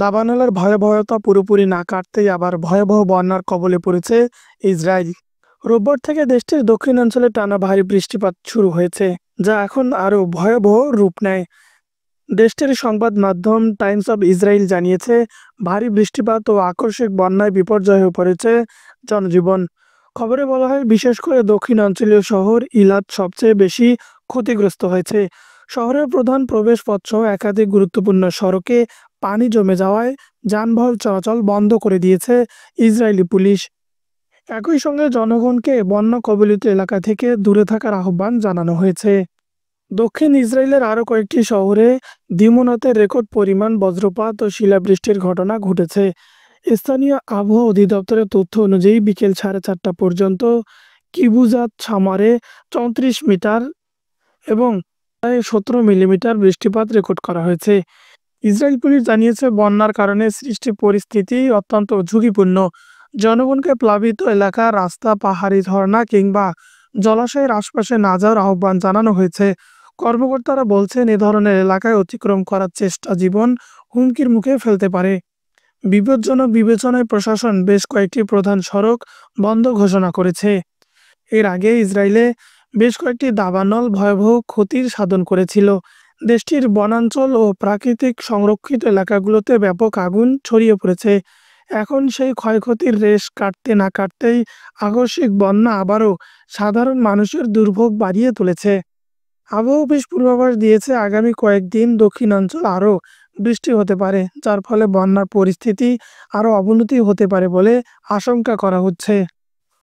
দাবানলের ভয়াবহতা পুরোপুরি না কাটতেই আবার ভয়াবহ বন্যার কবলে পড়েছে ইসরায়েল। রোববার থেকে দেশটির দক্ষিণাঞ্চলে টানা ভারী বৃষ্টিপাত শুরু হয়েছে, যা এখন আরও ভয়াবহ রূপ নেয়। দেশটির সংবাদ মাধ্যম টাইমস অব ইসরায়েল জানিয়েছে, ভারী বৃষ্টিপাত ও আকস্মিক বন্যায় বিপর্যয় হয়ে পড়েছে জনজীবন। খবরে বলা হয়, বিশেষ করে দক্ষিণাঞ্চলীয় শহর ইলাত সবচেয়ে বেশি ক্ষতিগ্রস্ত হয়েছে। শহরের প্রধান প্রবেশ পথসহ একাধিক গুরুত্বপূর্ণ সড়কে পানি জমে যাওয়ায় যানবাহন চলাচল বন্ধ করে দিয়েছে ইসরায়েলি পুলিশ। একই সঙ্গে জনগণকে বন্যা কবলিত এলাকা থেকে দূরে থাকার আহ্বান জানানো হয়েছে। দক্ষিণ ইসরায়েলের আরও কয়েকটি শহরে দ্বিমুনাতে রেকর্ড পরিমাণ বজ্রপাত ও শিলাবৃষ্টির ঘটনা ঘটেছে। স্থানীয় আবহাওয়া অধিদপ্তরের তথ্য অনুযায়ী বিকেল 4:30 পর্যন্ত কিবুজাত সামারে 34 মিটার এবং প্রায় 17 মিলিমিটার বৃষ্টিপাত রেকর্ড করা হয়েছে। ইসরায়েল পুলিশ জানিয়েছে, বন্যার কারণে সৃষ্টি পরিস্থিতি অত্যন্ত ঝুঁকিপূর্ণ। জনগণকে প্লাবিত এলাকা, রাস্তা, পাহাড়ি ঝর্ণা কিংবা জলাশয়ের আশপাশে না যাওয়ার আহ্বান জানানো হয়েছে। কর্মকর্তারা বলছেন, এ ধরনের এলাকায় অতিক্রম করার চেষ্টা জীবন হুমকির মুখে ফেলতে পারে। বিপজ্জনক বিবেচনায় প্রশাসন বেশ কয়েকটি প্রধান সড়ক বন্ধ ঘোষণা করেছে। এর আগে ইসরায়েলে বেশ কয়েকটি দাবানল ভয়াবহ ক্ষতির সাধন করেছিল। দেশটির বনাঞ্চল ও প্রাকৃতিক সংরক্ষিত এলাকাগুলোতে ব্যাপক আগুন ছড়িয়ে পড়েছে। এখন সেই ক্ষয়ক্ষতির রেশ কাটতে না কাটতেই আকস্মিক বন্যা আবারও সাধারণ মানুষের দুর্ভোগ বাড়িয়ে তুলেছে। আবহাওয়া অফিস পূর্বাভাস দিয়েছে, আগামী কয়েকদিন দক্ষিণাঞ্চল আরও বৃষ্টি হতে পারে, যার ফলে বন্যার পরিস্থিতি আরও অবনতি হতে পারে বলে আশঙ্কা করা হচ্ছে।